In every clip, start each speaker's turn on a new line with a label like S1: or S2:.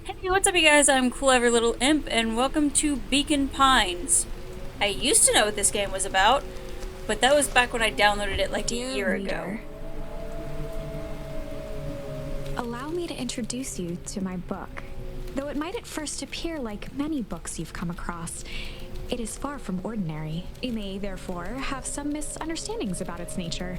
S1: Hey, what's up you guys? I'm Clever Little Imp and welcome to Beacon Pines. I used to know what this game was about, but that was back when I downloaded it like a
S2: Dear
S1: year
S2: reader,
S1: ago.
S2: allow me to introduce you to my book. Though it might at first appear like many books you've come across, it is far from ordinary. You may, therefore, have some misunderstandings about its nature.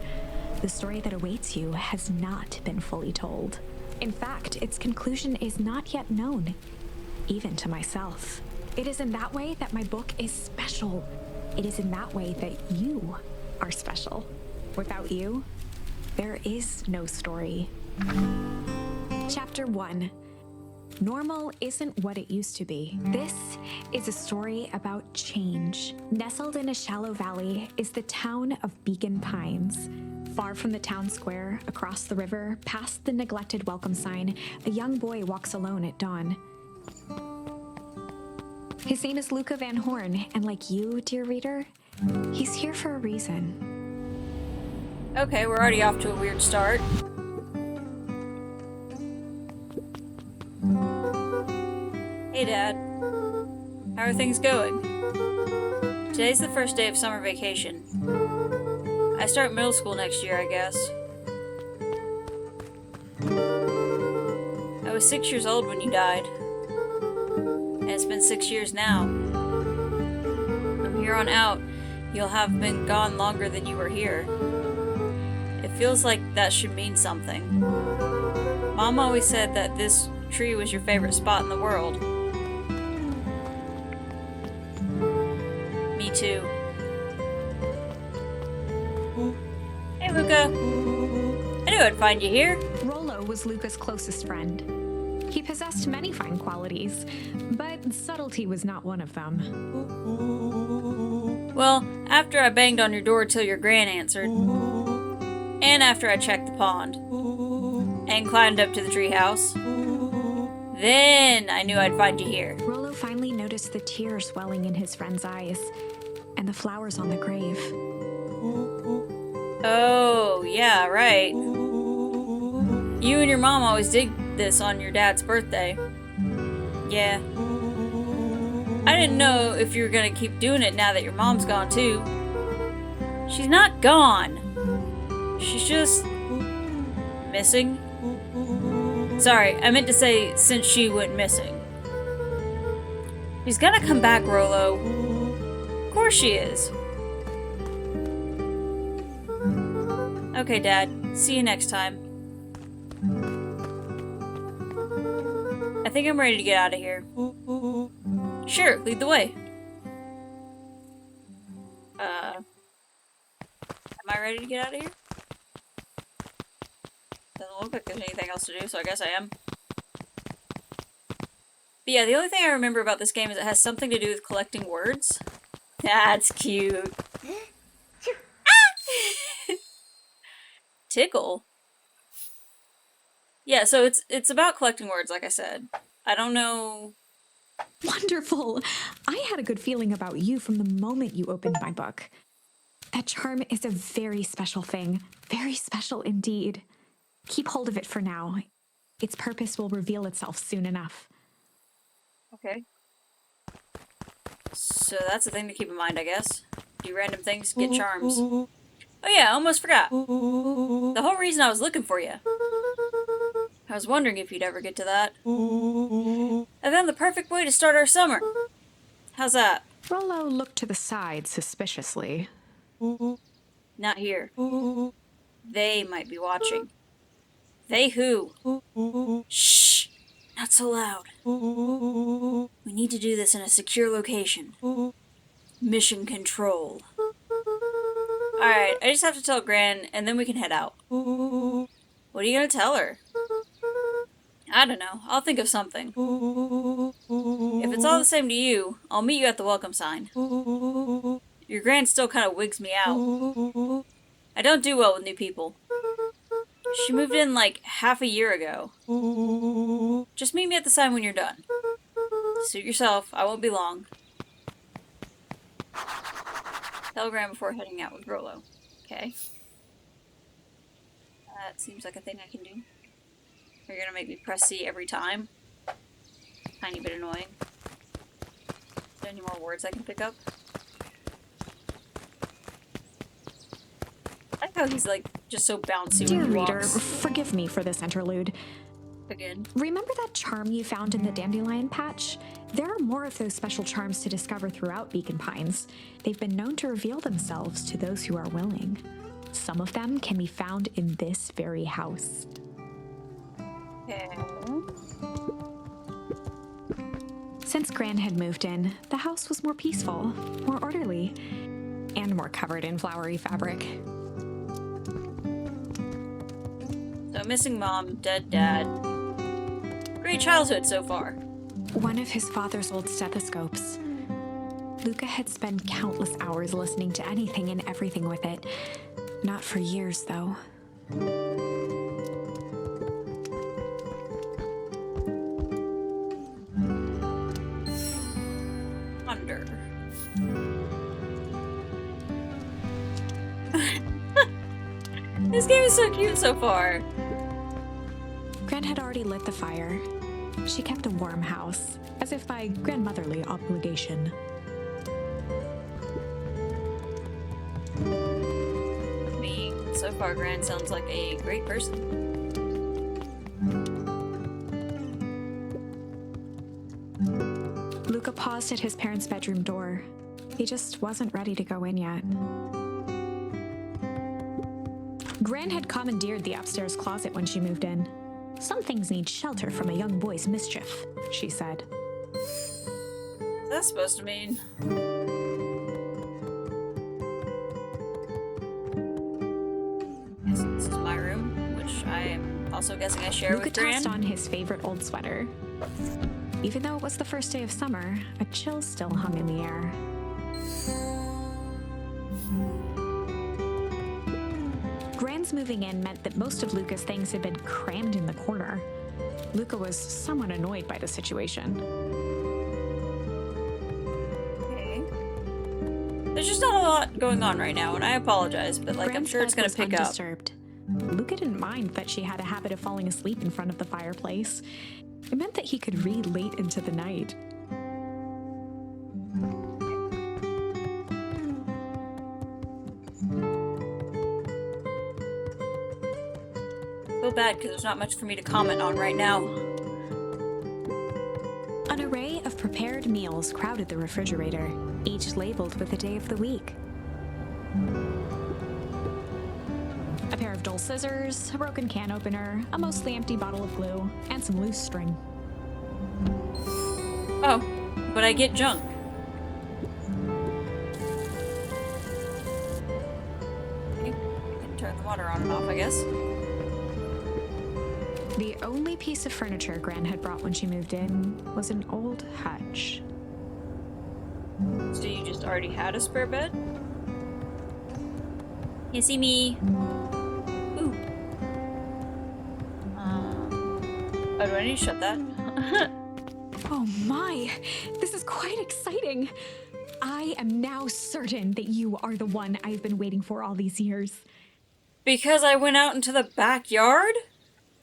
S2: The story that awaits you has not been fully told. In fact, its conclusion is not yet known, even to myself. It is in that way that my book is special. It is in that way that you are special. Without you, there is no story. Chapter 1. Normal isn't what it used to be. This is a story about change. Nestled in a shallow valley is the town of Beacon Pines. Far from the town square, across the river, past the neglected welcome sign, a young boy walks alone at dawn. His name is Luca Van Horn, and like you, dear reader, he's here for a reason.
S1: Okay, we're already off to a weird start. Hey Dad, how are things going? Today's the first day of summer vacation. I start middle school next year, I guess. I was 6 years old when you died. And it's been 6 years now. From here on out, you'll have been gone longer than you were here. It feels like that should mean something. Mom always said that this tree was your favorite spot in the world. Me too. Hey Luca! I knew I'd find you here.
S2: Rollo was Luca's closest friend. He possessed many fine qualities, but subtlety was not one of them.
S1: Well, after I banged on your door till your gran answered, and after I checked the pond, and climbed up to the treehouse, then I knew I'd find you here.
S2: Rollo finally noticed the tears welling in his friend's eyes, and the flowers on the grave.
S1: Oh, yeah, right. You and your mom always did this on your dad's birthday. Yeah. I didn't know if you were gonna keep doing it now that your mom's gone too. She's not gone. She's just missing. Sorry, I meant to say since she went missing. She's gonna come back, Rollo. Of course she is. Okay, Dad. See you next time. I think I'm ready to get out of here. Sure, lead the way. Am I ready to get out of here? Doesn't look like there's anything else to do, so I guess I am. But yeah, the only thing I remember about this game is it has something to do with collecting words. That's cute. Tickle? Yeah, so it's about collecting words, like I said. I don't know.
S2: Wonderful! I had a good feeling about you from the moment you opened my book. That charm is a very special thing. Very special indeed. Keep hold of it for now. Its purpose will reveal itself soon enough.
S1: Okay. So that's a thing to keep in mind, I guess. Do random things, get charms. Oh yeah, I almost forgot. The whole reason I was looking for you. I was wondering if you'd ever get to that. I found the perfect way to start our summer. How's that?
S2: Rollo looked to the side suspiciously.
S1: Not here. They might be watching. They who? Shh! Not so loud. We need to do this in a secure location. Mission control. Alright, I just have to tell Gran, and then we can head out. What are you gonna tell her? I don't know. I'll think of something. If it's all the same to you, I'll meet you at the welcome sign. Your Gran still kind of wigs me out. I don't do well with new people. She moved in like half a year ago. Just meet me at the sign when you're done. Suit yourself. I won't be long. Telegram before heading out with Rollo. Okay. That seems like a thing I can do. You're gonna make me press C every time. tiny bit annoying. Is there any more words I can pick up? I like how he's like just so bouncy
S2: Dear
S1: when he
S2: reader,
S1: walks.
S2: forgive me for this interlude.
S1: Again.
S2: Remember that charm you found in the dandelion patch? There are more of those special charms to discover throughout Beacon Pines. They've been known to reveal themselves to those who are willing. Some of them can be found in this very house.
S1: Okay.
S2: Since Gran had moved in, the house was more peaceful, more orderly, and more covered in flowery fabric.
S1: So missing mom, dead dad. Great childhood so far.
S2: One of his father's old stethoscopes. Luca had spent countless hours listening to anything and everything with it. Not for years, though.
S1: Wonder. This game is so cute so far.
S2: Gran had already lit the fire. She kept a warm house, as if by grandmotherly obligation.
S1: Me, so far, Gran sounds like a great person.
S2: Luca paused at his parents' bedroom door. He just wasn't ready to go in yet. Gran had commandeered the upstairs closet when she moved in. Some things need shelter from a young boy's mischief, she said.
S1: What's that supposed to mean? Guessing this is my room, which I am also guessing I share
S2: Luca
S1: with Gran.
S2: tossed on his favorite old sweater. Even though it was the first day of summer, a chill still hung in the air. Gran's moving in meant that most of Luca's things had been crammed in the corner. Luca was somewhat annoyed by the situation.
S1: Okay. There's just not a lot going on right now, and I apologize, but like I'm
S2: Gran's
S1: sure it's
S2: bed
S1: gonna
S2: was
S1: pick up.
S2: undisturbed. Luca didn't mind that she had a habit of falling asleep in front of the fireplace. It meant that he could read late into the night.
S1: I feel bad because there's not much for me to comment on right now.
S2: An array of prepared meals crowded the refrigerator, each labeled with the day of the week. A pair of dull scissors, a broken can opener, a mostly empty bottle of glue, and some loose string.
S1: Oh, but I get junk. Okay, I can turn the water on and off, I guess.
S2: The only piece of furniture Gran had brought when she moved in was an old hutch.
S1: So you just already had a spare bed? You see me? Ooh. Oh, do I need to shut that?
S2: Oh my, this is quite exciting. I am now certain that you are the one I've been waiting for all these years.
S1: Because I went out into the backyard?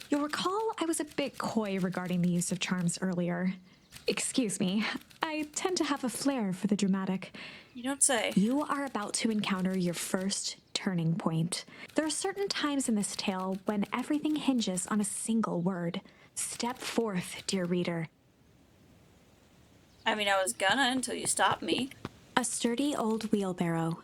S2: You'll recall I was a bit coy regarding the use of charms earlier. Excuse me, I tend to have a flair for the dramatic.
S1: You don't say.
S2: You are about to encounter your first turning point. There are certain times in this tale when everything hinges on a single word. Step forth, dear reader.
S1: I mean, I was gonna until you stopped me.
S2: A sturdy old wheelbarrow.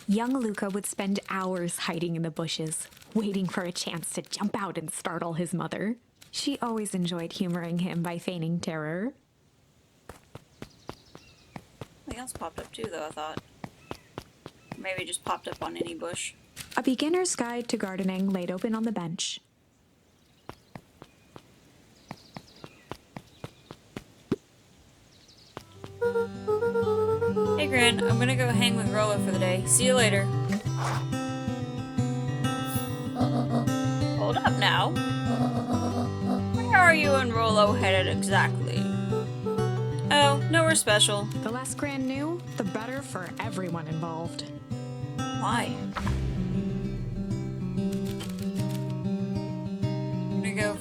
S2: Young Luca would spend hours hiding in the bushes, waiting for a chance to jump out and startle his mother. She always enjoyed humoring him by feigning terror.
S1: Something else popped up too, though, I thought. Maybe it just popped up on any bush.
S2: A beginner's guide to gardening laid open on the bench.
S1: Hey, Gran, I'm gonna go hang with Rollo for the day. See you later. Hold up now. Where are you and Rollo headed exactly? Oh, nowhere special.
S2: The less Gran knew, the better for everyone involved.
S1: Why? I'm gonna go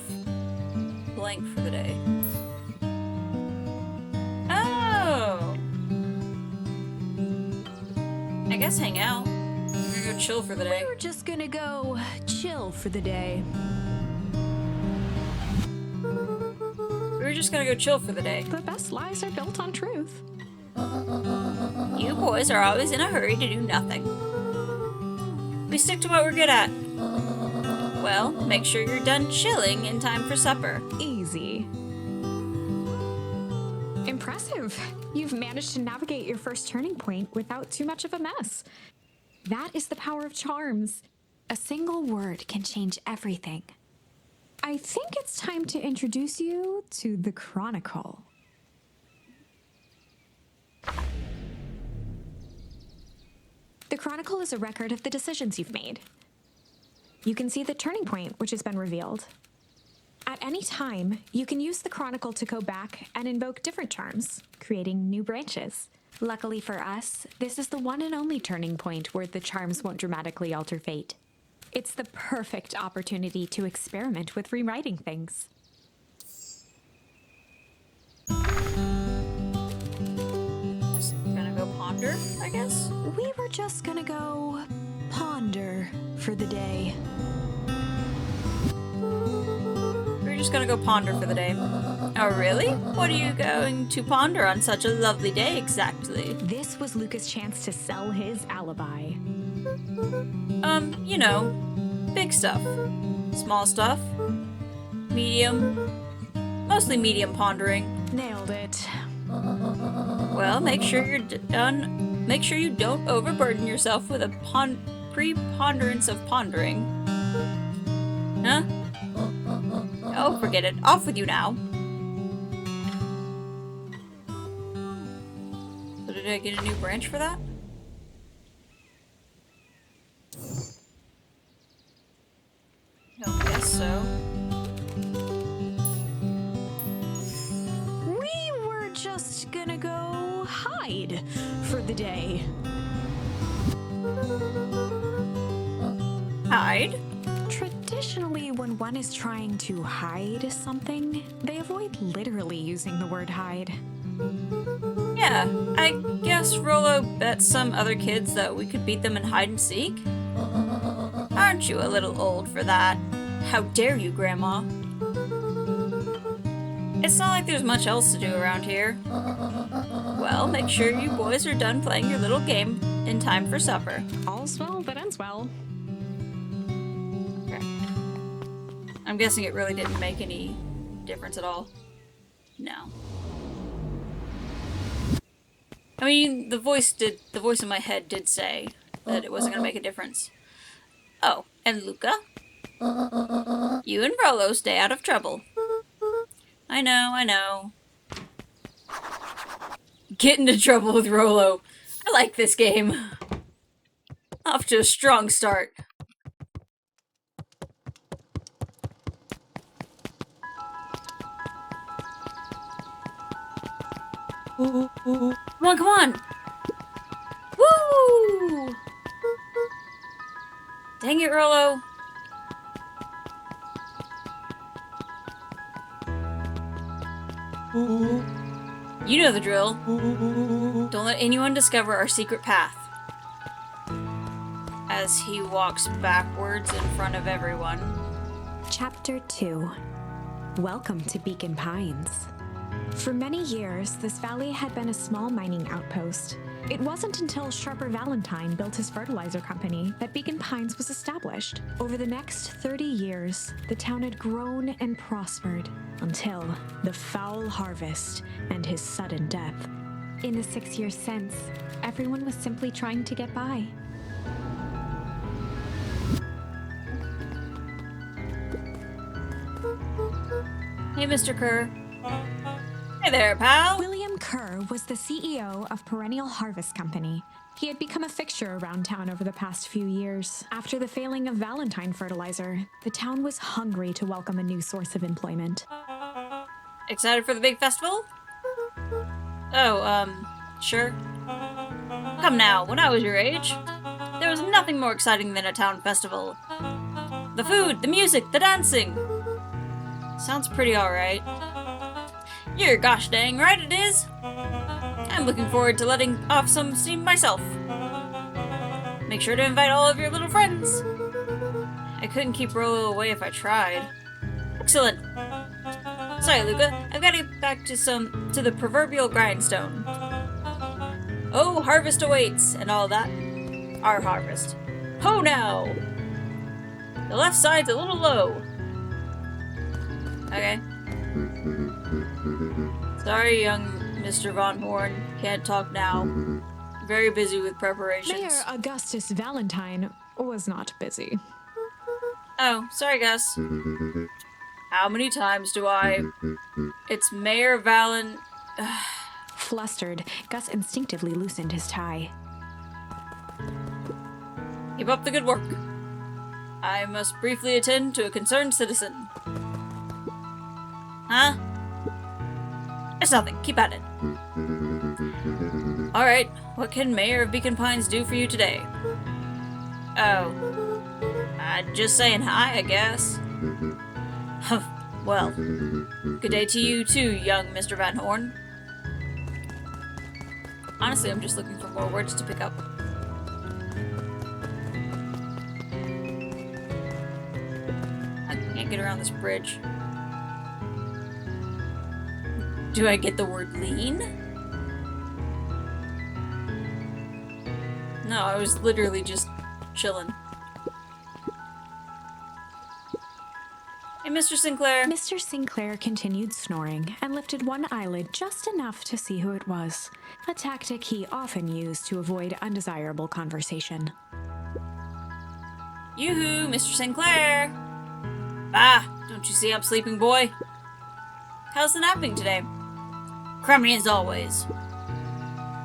S1: chilling for the day. Oh! I guess hang out. We're gonna go chill for the day.
S2: We were just gonna go chill for the day.
S1: We were just gonna go chill for the day.
S2: The best lies are built on truth.
S1: You boys are always in a hurry to do nothing. We stick to what we're good at. Well, make sure you're done chilling in time for supper.
S2: Easy. Impressive. You've managed to navigate your first turning point without too much of a mess. That is the power of charms. A single word can change everything. I think it's time to introduce you to the Chronicle. The Chronicle is a record of the decisions you've made. You can see the turning point which has been revealed. At any time, you can use the Chronicle to go back and invoke different charms, creating new branches. Luckily for us, this is the one and only turning point where the charms won't dramatically alter fate. It's the perfect opportunity to experiment with rewriting things.
S1: Just gonna go ponder, I guess?
S2: We were just gonna go ponder for the day.
S1: We're just gonna go ponder for the day. Oh, really? What are you going to ponder on such a lovely day exactly?
S2: This was Luca's chance to sell his alibi.
S1: You know, big stuff. Small stuff. Medium. Mostly medium pondering.
S2: Nailed it.
S1: Well, make sure you're done. Make sure you don't overburden yourself with a preponderance of pondering. Huh? Oh, forget it. Off with you now. So did I get a new branch for that? I guess so.
S2: We were just gonna go hide for the day.
S1: Hide?
S2: Traditionally, when one is trying to hide something, they avoid literally using the word hide.
S1: Yeah, I guess Rollo bet some other kids that we could beat them in hide and seek. Aren't you a little old for that? How dare you, Grandma? It's not like there's much else to do around here. Well, make sure you boys are done playing your little game in time for supper.
S2: All's well that ends well.
S1: Okay. I'm guessing it really didn't make any difference at all. No. I mean, the voice in my head did say that it wasn't gonna make a difference. Oh, and Luca? You and Rollo stay out of trouble. I know. Get into trouble with Rollo. I like this game. Off to a strong start. Come on! Woo! Dang it, Rollo. You know the drill. Don't let anyone discover our secret path. As he walks backwards in front of everyone.
S2: Chapter 2. Welcome to Beacon Pines. For many years, this valley had been a small mining outpost. It wasn't until Sharper Valentine built his fertilizer company that Beacon Pines was established. Over the next 30 years, the town had grown and prospered until the foul harvest and his sudden death. In the 6 years since, everyone was simply trying to get by.
S1: Hey, Mr. Kerr. Hey there, pal.
S2: William Kerr was the CEO of Perennial Harvest Company. He had become a fixture around town over the past few years. After the failing of Valentine fertilizer, the town was hungry to welcome a new source of employment.
S1: Excited for the big festival? Oh, sure. Come now, when I was your age, there was nothing more exciting than a town festival. The food, the music, the dancing. Sounds pretty alright. You're gosh dang right it is. I'm looking forward to letting off some steam myself. Make sure to invite all of your little friends. I couldn't keep Rolo away if I tried. Excellent. Sorry, Luca. I've got to get back to the proverbial grindstone. Oh, harvest awaits and all that. Our harvest. Ho now! The left side's a little low. Okay. Sorry, young Mr. Von Horn. Can't talk now. Very busy with preparations.
S2: Mayor Augustus Valentine was not busy.
S1: Oh, sorry, Gus. How many times do I... It's Mayor Valen...
S2: Flustered, Gus instinctively loosened his tie.
S1: Keep up the good work. I must briefly attend to a concerned citizen. Huh? It's nothing. Keep at it. Alright, what can Mayor of Beacon Pines do for you today? Oh. Just saying hi, I guess. Well, good day to you too, young Mr. Van Horn. Honestly, I'm just looking for more words to pick up. I can't get around this bridge. Do I get the word lean? No, I was literally just chilling. Hey, Mr. Sinclair.
S2: Mr. Sinclair continued snoring and lifted one eyelid just enough to see who it was, a tactic he often used to avoid undesirable conversation.
S1: Yoo-hoo, Mr. Sinclair! Ah, don't you see I'm sleeping, boy? How's the napping today? Crummy as always.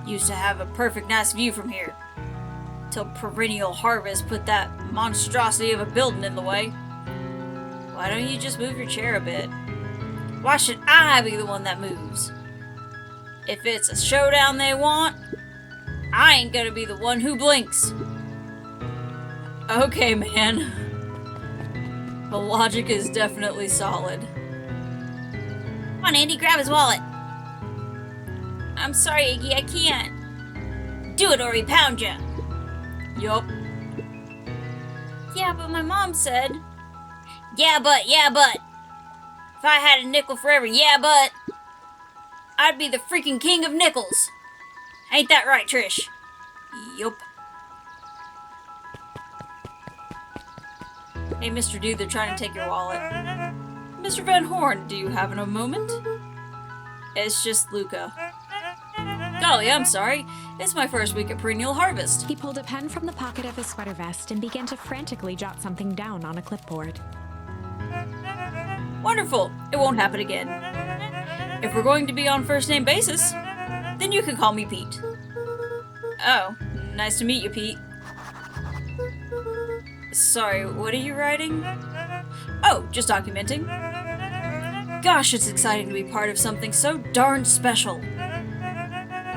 S1: Used to have a perfect nice view from here. Till perennial harvest put that monstrosity of a building in the way. Why don't you just move your chair a bit? Why should I be the one that moves? If it's a showdown they want, I ain't gonna be the one who blinks. Okay, man. The logic is definitely solid. Come on, Andy, grab his wallet. I'm sorry, Iggy, I can't. Do it or we pound ya. Yup. Yeah, but my mom said... Yeah, but. If I had a nickel for every yeah, but, I'd be the freaking king of nickels. Ain't that right, Trish? Yup. Hey, Mr. Dude, they're trying to take your wallet. Mr. Van Horn, do you have a moment? It's just Luca. Golly, I'm sorry. It's my first week at perennial harvest.
S2: He pulled a pen from the pocket of his sweater vest and began to frantically jot something down on a clipboard.
S1: Wonderful. It won't happen again. If we're going to be on first name basis, then you can call me Pete. Oh, nice to meet you, Pete. Sorry, what are you writing? Oh, just documenting. Gosh, it's exciting to be part of something so darn special.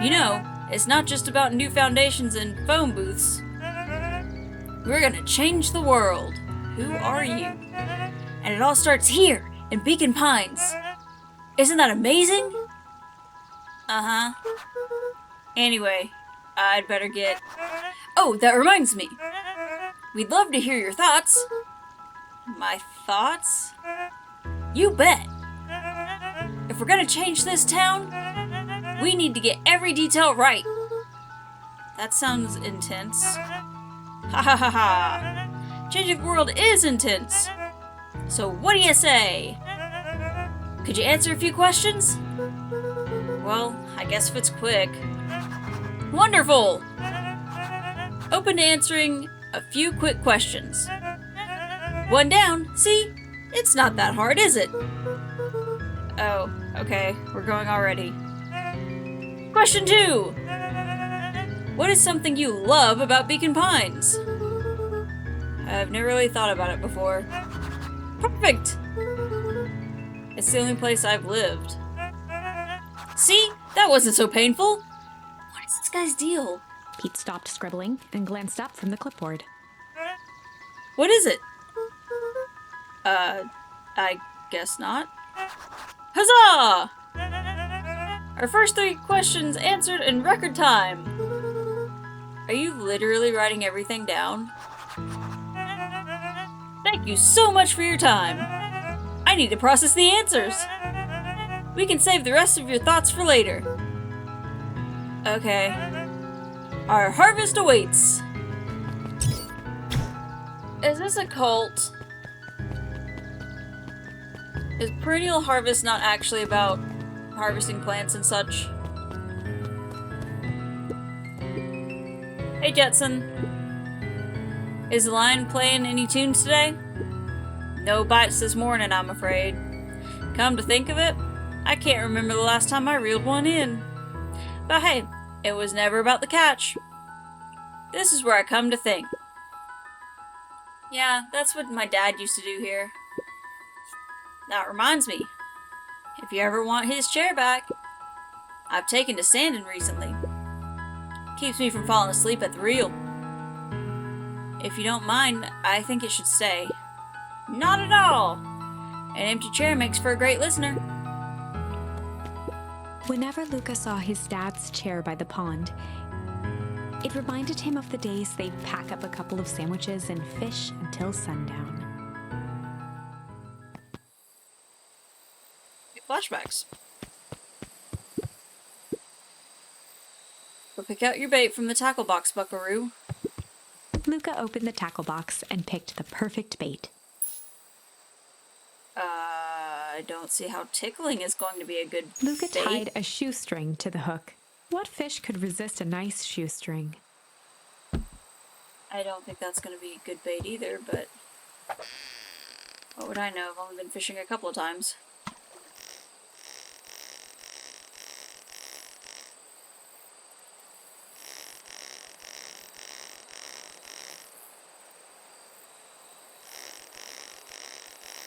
S1: You know, it's not just about new foundations and phone booths. We're gonna change the world. Who are you? And it all starts here, in Beacon Pines. Isn't that amazing? Uh-huh. Anyway, I'd better get... Oh, that reminds me. We'd love to hear your thoughts. My thoughts? You bet. If we're gonna change this town, we need to get every detail right. That sounds intense. Ha ha ha ha. Changing the world is intense. So what do you say? Could you answer a few questions? Well, I guess if it's quick. Wonderful! Open to answering a few quick questions. One down. See? It's not that hard, is it? Oh, okay. We're going already. Question 2! What is something you love about Beacon Pines? I've never really thought about it before. Perfect! It's the only place I've lived. See? That wasn't so painful! What is this guy's deal?
S2: Pete stopped scribbling and glanced up from the clipboard.
S1: What is it? I Guess not. Huzzah! Our first 3 questions answered in record time. Are you literally writing everything down? Thank you so much for your time. I need to process the answers. We can save the rest of your thoughts for later. Okay. Our harvest awaits. Is this a cult? Is perennial harvest not actually about harvesting plants and such? Hey Jetson. Is the lion playing any tunes today? No bites this morning, I'm afraid. Come to think of it, I can't remember the last time I reeled one in. But hey, it was never about the catch. This is where I come to think. Yeah, that's what my dad used to do here. That reminds me, if you ever want his chair back, I've taken to sanding recently. Keeps me from falling asleep at the reel. If you don't mind, I think it should stay. Not at all! An empty chair makes for a great listener.
S2: Whenever Luca saw his dad's chair by the pond, it reminded him of the days they'd pack up a couple of sandwiches and fish until sundown.
S1: Flashbacks. But pick out your bait from the tackle box, buckaroo.
S2: Luca opened the tackle box and picked the perfect bait.
S1: I don't see how tickling is going to be a good
S2: Luca
S1: bait.
S2: tied a shoestring to the hook. What fish could resist a nice shoestring?
S1: I don't think that's going to be a good bait either, but what would I know? I've only been fishing a couple of times.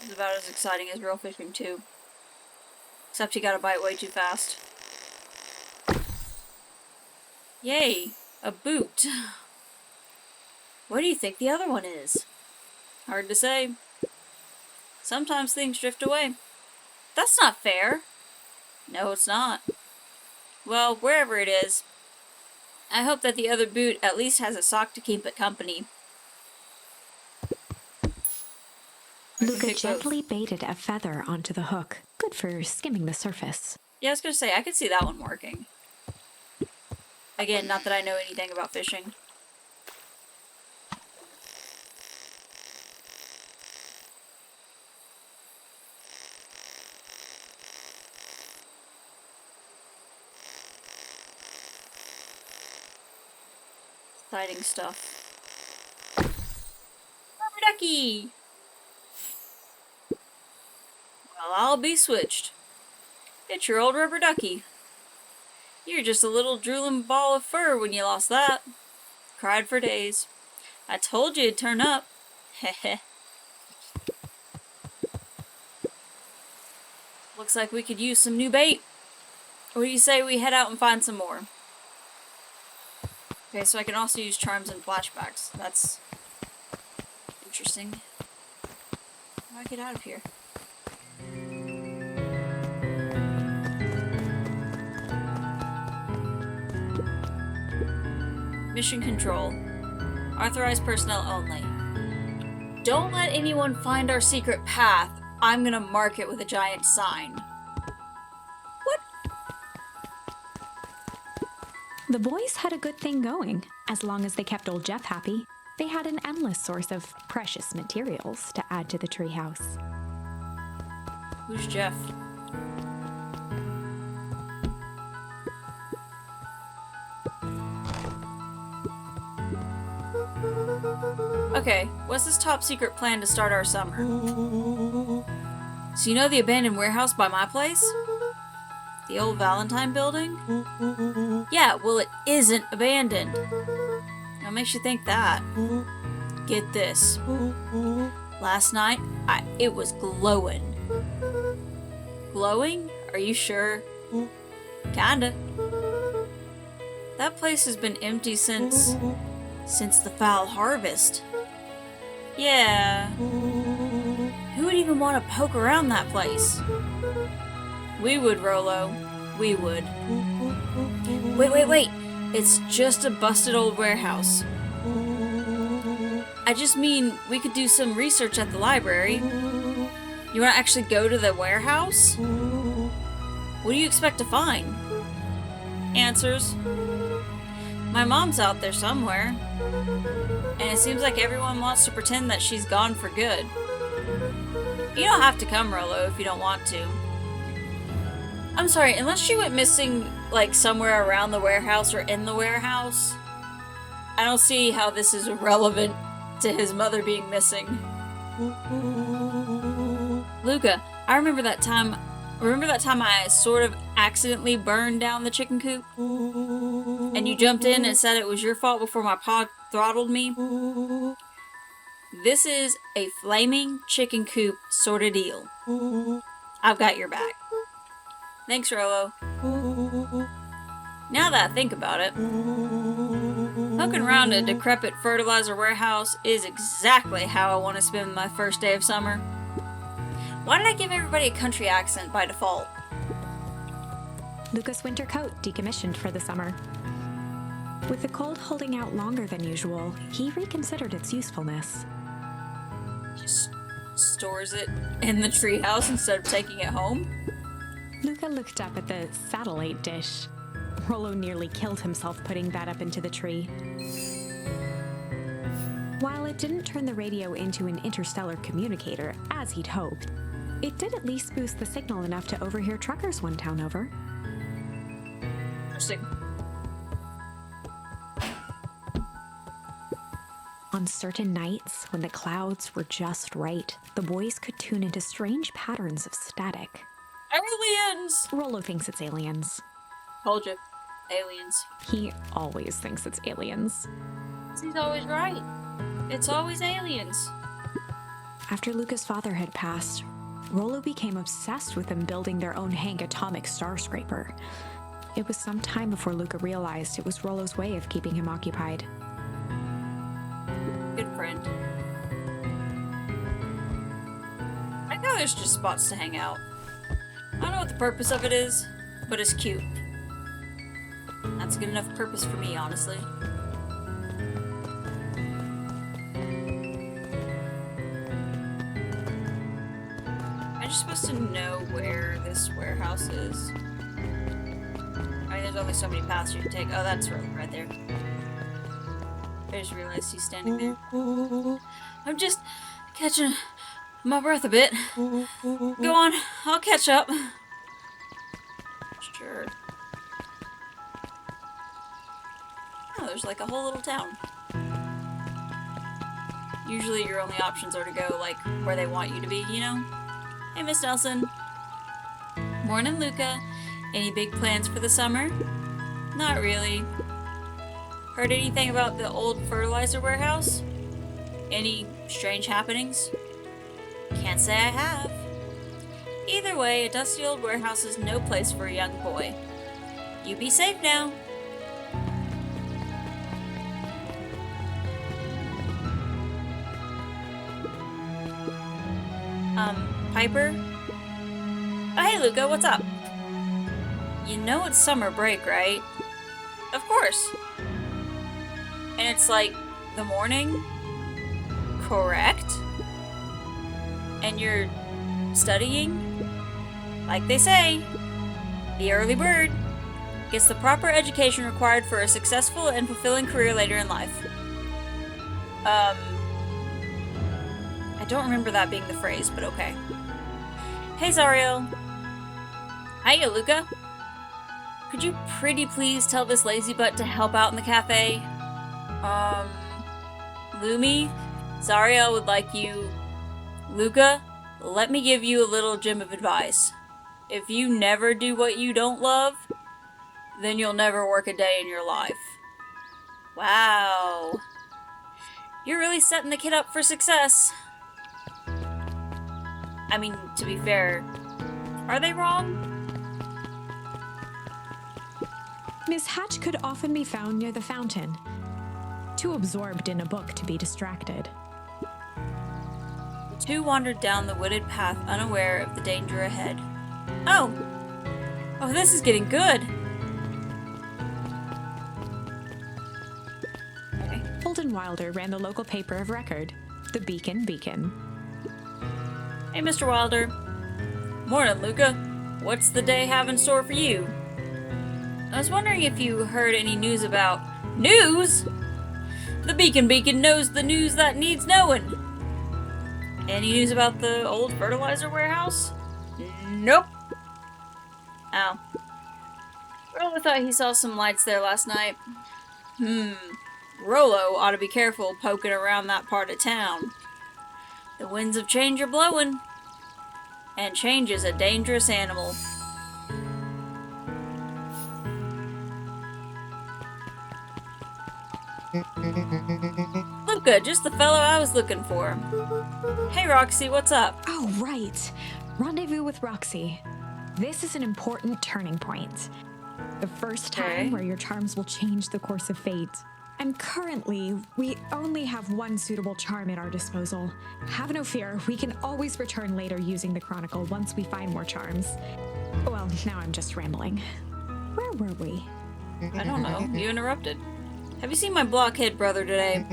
S1: It's about as exciting as real fishing too. Except you gotta bite way too fast. Yay! A boot. What do you think the other one is? Hard to say. Sometimes things drift away. That's not fair. No, it's not. Well, wherever it is, I hope that the other boot at least has a sock to keep it company.
S2: Luca gently baited a feather onto the hook. Good for skimming the surface.
S1: Yeah, I was gonna say, I could see that one working. Again, not that I know anything about fishing. Exciting stuff. Rubber ducky! Well, I'll be switched. It's your old rubber ducky. You're just a little drooling ball of fur when you lost that. Cried for days. I told you it'd turn up. Heh. Looks like we could use some new bait. What do you say we head out and find some more? Okay, so I can also use charms and flashbacks. That's interesting. How do I get out of here? Mission control. Authorized personnel only. Don't let anyone find our secret path. I'm gonna mark it with a giant sign. What?
S2: The boys had a good thing going. As long as they kept old Jeff happy, they had an endless source of precious materials to add to the treehouse.
S1: Who's Jeff? Okay, what's this top secret plan to start our summer? So you know the abandoned warehouse by my place? The old Valentine building? Yeah, well it isn't abandoned. What makes you think that? Get this. Last night, it was glowing. Glowing? Are you sure? Kinda. That place has been empty since the foul harvest. Yeah. Who would even want to poke around that place? We would, Rolo. We would. Wait. It's just a busted old warehouse. I just mean, we could do some research at the library. You want to actually go to the warehouse? What do you expect to find? Answers. My mom's out there somewhere. And it seems like everyone wants to pretend that she's gone for good. You don't have to come, Rolo, if you don't want to. I'm sorry, unless she went missing, like, somewhere around the warehouse or in the warehouse, I don't see how this is relevant to his mother being missing. Luca, I remember that time I sort of accidentally burned down the chicken coop? And you jumped in and said it was your fault before my pa throttled me? This is a flaming chicken coop sort of deal. I've got your back. Thanks, Rolo. Now that I think about it, poking around a decrepit fertilizer warehouse is exactly how I want to spend my first day of summer. Why did I give everybody a country accent by default?
S2: Luca's winter coat decommissioned for the summer. With the cold holding out longer than usual, he reconsidered its usefulness.
S1: Just stores it in the treehouse instead of taking it home?
S2: Luca looked up at the satellite dish. Rolo nearly killed himself putting that up into the tree. While it didn't turn the radio into an interstellar communicator, as he'd hoped, it did at least boost the signal enough to overhear truckers one town over.
S1: Interesting.
S2: On certain nights, when the clouds were just right, the boys could tune into strange patterns of static.
S1: Aliens!
S2: Rolo thinks it's aliens.
S1: Told you. Aliens.
S2: He always thinks it's aliens.
S1: He's always right. It's always aliens.
S2: After Luca's father had passed, Rolo became obsessed with them building their own Hank atomic star scraper. It was some time before Luca realized it was Rolo's way of keeping him occupied.
S1: Good friend. I know there's just spots to hang out. I don't know what the purpose of it is, but it's cute. That's a good enough purpose for me, honestly. I'm just supposed to know where this warehouse is. I mean, there's only so many paths you can take. Oh, that's right there. I just realized he's standing there. I'm just catching my breath a bit. Go on, I'll catch up. Sure. Oh, there's like a whole little town. Usually your only options are to go, like, where they want you to be, you know? Hey, Miss Nelson. Morning, Luca. Any big plans for the summer? Not really. Heard anything about the old fertilizer warehouse? Any strange happenings? Can't say I have. Either way, a dusty old warehouse is no place for a young boy. You be safe now. Piper? Oh, hey, Luca, what's up? You know it's summer break, right? Of course. And it's like the morning? Correct? And you're studying? Like they say, the early bird gets the proper education required for a successful and fulfilling career later in life. I don't remember that being the phrase, but okay. Hey, Zariel. Hiya, Luca. Could you pretty please tell this lazy butt to help out in the cafe? Lumi, Zariel would like you... Luca, let me give you a little gem of advice. If you never do what you don't love, then you'll never work a day in your life. Wow. You're really setting the kid up for success. I mean, to be fair, are they wrong?
S2: Miss Hatch could often be found near the fountain, too absorbed in a book to be distracted.
S1: The two wandered down the wooded path, unaware of the danger ahead. Oh! Oh, this is getting good! Okay.
S2: Holden Wilder ran the local paper of record, the Beacon Beacon.
S1: Hey, Mr. Wilder. Morning, Luca. What's the day have in store for you? I was wondering if you heard any news about... News?! The Beacon Beacon knows the news that needs knowing. Any news about the old fertilizer warehouse? Nope. Oh. Rollo thought he saw some lights there last night. Rollo ought to be careful poking around that part of town. The winds of change are blowing. And change is a dangerous animal. Luca, just the fellow I was looking for. Hey, Roxy, what's up?
S2: Oh, right. Rendezvous with Roxy. This is an important turning point. The first time where your charms will change the course of fate. And currently, we only have one suitable charm at our disposal. Have no fear, we can always return later using the Chronicle once we find more charms. Well, now I'm just rambling. Where were we?
S1: I don't know. You interrupted. Have you seen my blockhead brother today?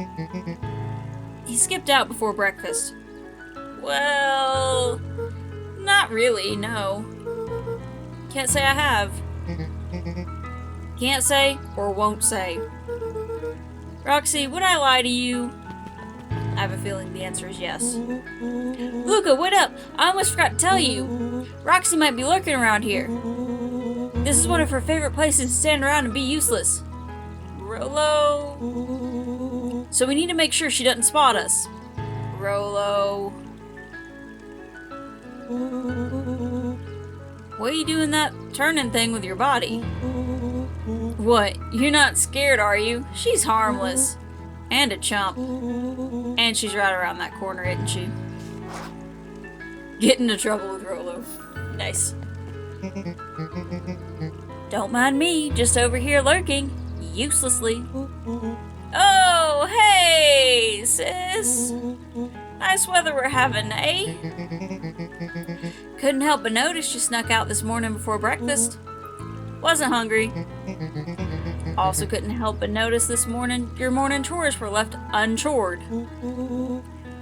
S1: He skipped out before breakfast. Well, not really, no. Can't say I have. Can't say or won't say. Roxy, would I lie to you? I have a feeling the answer is yes. Luca, wait up! I almost forgot to tell you. Roxy might be lurking around here. This is one of her favorite places to stand around and be useless. Rollo. So we need to make sure she doesn't spot us. Rollo. What are you doing that turning thing with your body? What? You're not scared, are you? She's harmless. And a chump. And she's right around that corner, isn't she? Get into trouble with Rollo. Nice. Don't mind me, just over here lurking. Uselessly. Oh, hey, sis. Nice weather we're having, eh? Couldn't help but notice you snuck out this morning before breakfast. Wasn't hungry. Also couldn't help but notice this morning your morning chores were left unchored.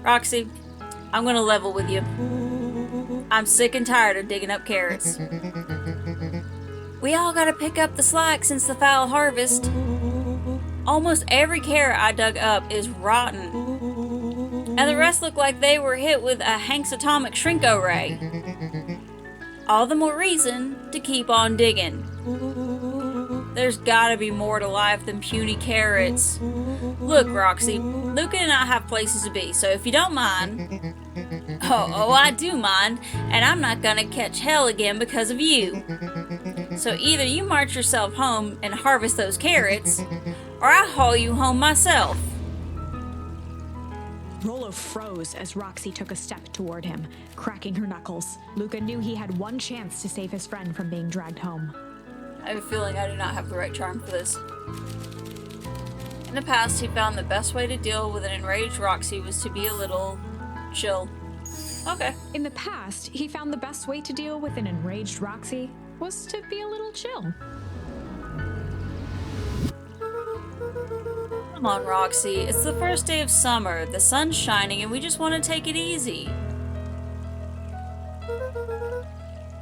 S1: Roxy, I'm gonna level with you. I'm sick and tired of digging up carrots. We all gotta pick up the slack since the foul harvest. Almost every carrot I dug up is rotten. And the rest look like they were hit with a Hank's atomic shrink-o ray. All the more reason to keep on digging. There's gotta be more to life than puny carrots. Look, Roxy, Luca and I have places to be, so if you don't mind... Oh, I do mind, and I'm not gonna catch hell again because of you. So either you march yourself home and harvest those carrots, or I'll haul you home myself.
S2: Rollo froze as Roxy took a step toward him, cracking her knuckles. Luca knew he had one chance to save his friend from being dragged home.
S1: I have a feeling I do not have the right charm for this. In the past, he found the best way to deal with an enraged Roxy was to be a little chill. Okay.
S2: In the past, he found the best way to deal with an enraged Roxy was to be a little chill.
S1: Come on, Roxy. It's the first day of summer. The sun's shining and we just want to take it easy.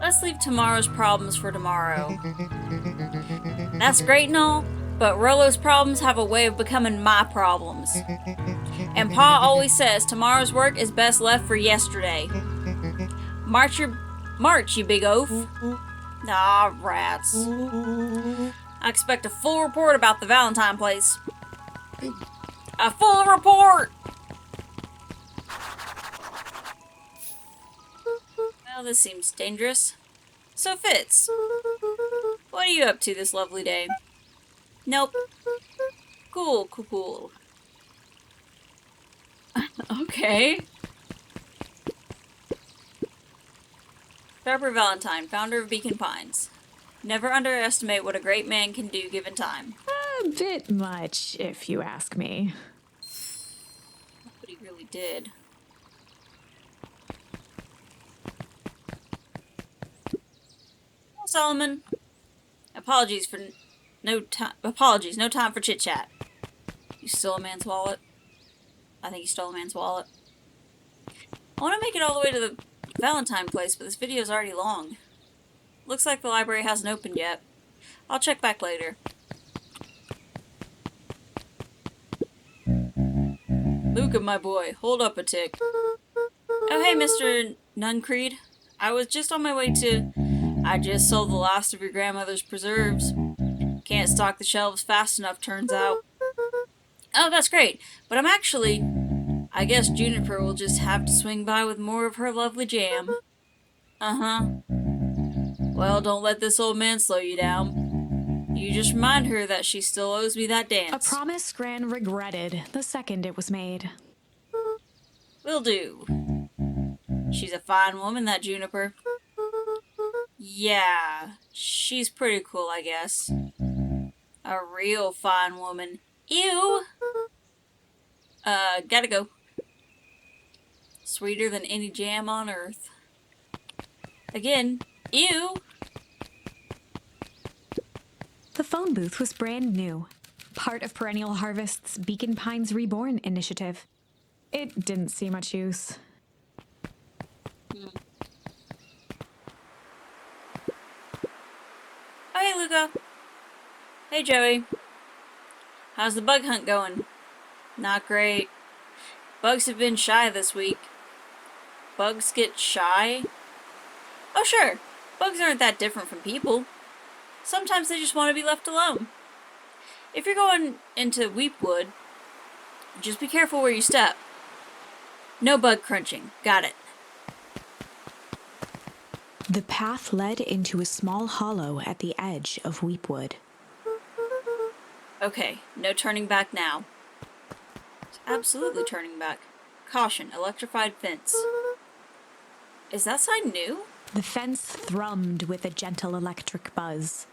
S1: Let's leave tomorrow's problems for tomorrow. That's great and all, but Rollo's problems have a way of becoming my problems. And Pa always says tomorrow's work is best left for yesterday. March, you big oaf. Ah, rats. I expect a full report about the Valentine place. A full report! Well, this seems dangerous. So, Fitz, what are you up to this lovely day? Nope. Cool. Okay. Barbara Valentine, founder of Beacon Pines. Never underestimate what a great man can do given time.
S2: A bit much, if you ask me.
S1: That's what he really did. Solomon. Apologies, no time for chit-chat. You stole a man's wallet? I think you stole a man's wallet. I want to make it all the way to the Valentine place, but this video is already long. Looks like the library hasn't opened yet. I'll check back later. Luca, my boy, hold up a tick. Oh hey, Mr. Nuncreed. I was just on my way to... I just sold the last of your grandmother's preserves. Can't stock the shelves fast enough, turns out. Oh, that's great. But I'm actually... I guess Juniper will just have to swing by with more of her lovely jam. Uh-huh. Well, don't let this old man slow you down. You just remind her that she still owes me that dance.
S2: A promise Gran regretted the second it was made.
S1: Will do. She's a fine woman, that Juniper. Yeah, she's pretty cool, I guess. A real fine woman. Ew! Gotta go. Sweeter than any jam on earth. Again, ew!
S2: The phone booth was brand new, part of Perennial Harvest's Beacon Pines Reborn initiative. It didn't see much use.
S1: Oh, hey, Luca. Hey, Joey. How's the bug hunt going? Not great. Bugs have been shy this week. Bugs get shy? Oh, sure. Bugs aren't that different from people. Sometimes they just want to be left alone. If you're going into Weepwood, just be careful where you step. No bug crunching. Got it.
S2: The path led into a small hollow at the edge of Weepwood.
S1: Okay, no turning back now. It's absolutely turning back. Caution, electrified fence. Is that sign new?
S2: The fence thrummed with a gentle electric buzz.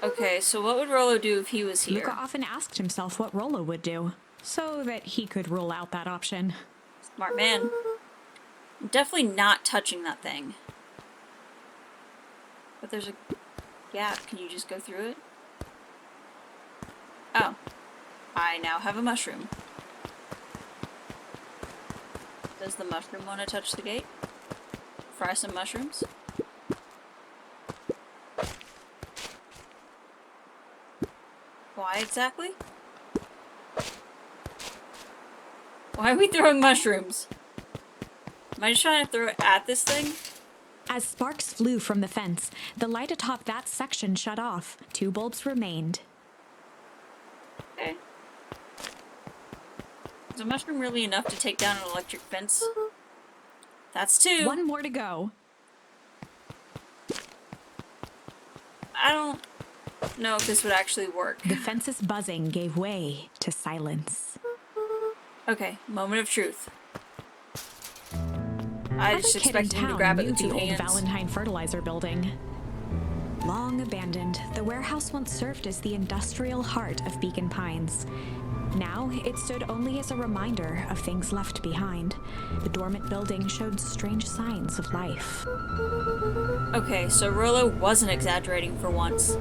S1: Okay, so what would Rollo do if he was here?
S2: Luca often asked himself what Rollo would do, so that he could rule out that option.
S1: Smart man. I'm definitely not touching that thing. But there's a gap. Can you just go through it? Oh. I now have a mushroom. Does the mushroom want to touch the gate? Fry some mushrooms? Why exactly? Why are we throwing mushrooms? Am I just trying to throw it at this thing?
S2: As sparks flew from the fence, the light atop that section shut off. 2 bulbs remained.
S1: Okay. Is a mushroom really enough to take down an electric fence? That's 2.
S2: 1 more to go.
S1: I don't know if this would actually work.
S2: The fence's buzzing gave way to silence.
S1: Okay, moment of truth. I just
S2: Every kid in
S1: expected him to
S2: town
S1: grab it
S2: knew
S1: with 2
S2: the old
S1: hands.
S2: Valentine Fertilizer Building. Long abandoned, the warehouse once served as the industrial heart of Beacon Pines. Now, it stood only as a reminder of things left behind. The dormant building showed strange signs of life.
S1: Okay, so Rollo wasn't exaggerating for once.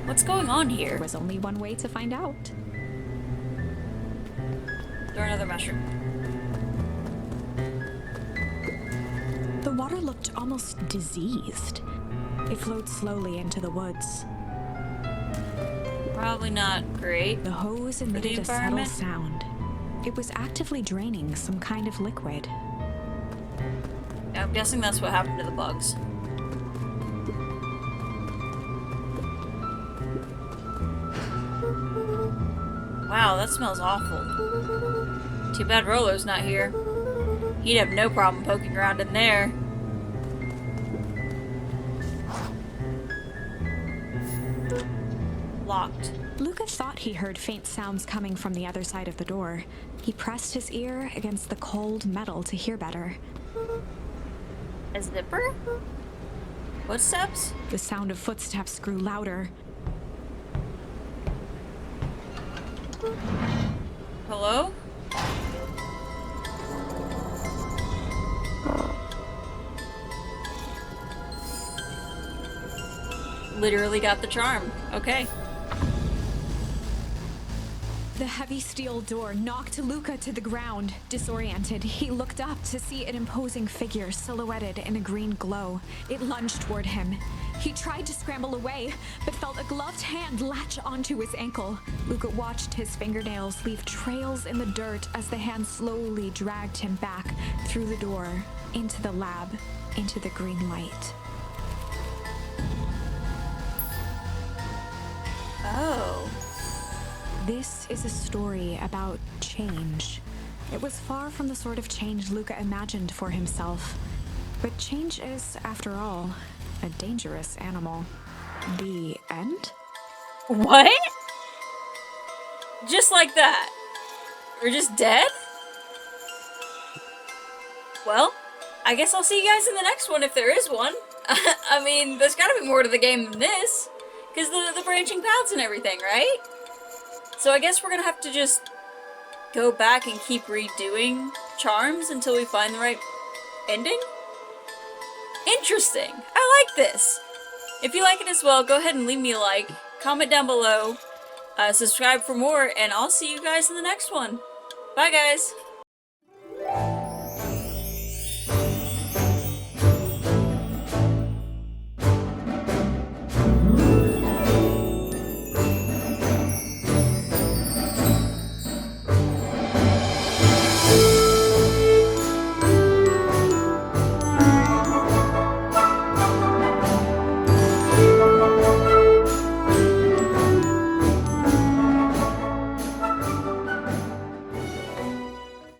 S1: What's going on
S2: There
S1: here?
S2: was only one way to find out.
S1: Throw another mushroom.
S2: The water looked almost diseased. It flowed slowly into the woods.
S1: Probably not great.
S2: The hose emitted a subtle sound. It was actively draining some kind of liquid.
S1: Yeah, I'm guessing that's what happened to the bugs. Wow, that smells awful. Too bad Rollo's not here. He'd have no problem poking around in there. Locked.
S2: Luca thought he heard faint sounds coming from the other side of the door. He pressed his ear against the cold metal to hear better.
S1: A zipper? Footsteps?
S2: The sound of footsteps grew louder.
S1: Hello? literally got the charm. Okay.
S2: The heavy steel door knocked Luca to the ground. Disoriented, he looked up to see an imposing figure silhouetted in a green glow. It lunged toward him. He tried to scramble away, but felt a gloved hand latch onto his ankle. Luca watched his fingernails leave trails in the dirt as the hand slowly dragged him back through the door, into the lab, into the green light.
S1: Oh.
S2: This is a story about change. It was far from the sort of change Luca imagined for himself. But change is, after all, a dangerous animal. The end?
S1: What? Just like that? We're just dead? Well, I guess I'll see you guys in the next one if there is one. I mean, there's gotta be more to the game than this. Because the branching paths and everything, right? So I guess we're gonna have to just go back and keep redoing charms until we find the right ending? Interesting. I like this. If you like it as well, go ahead and leave me a like, comment down below, subscribe for more, and I'll see you guys in the next one. Bye, guys.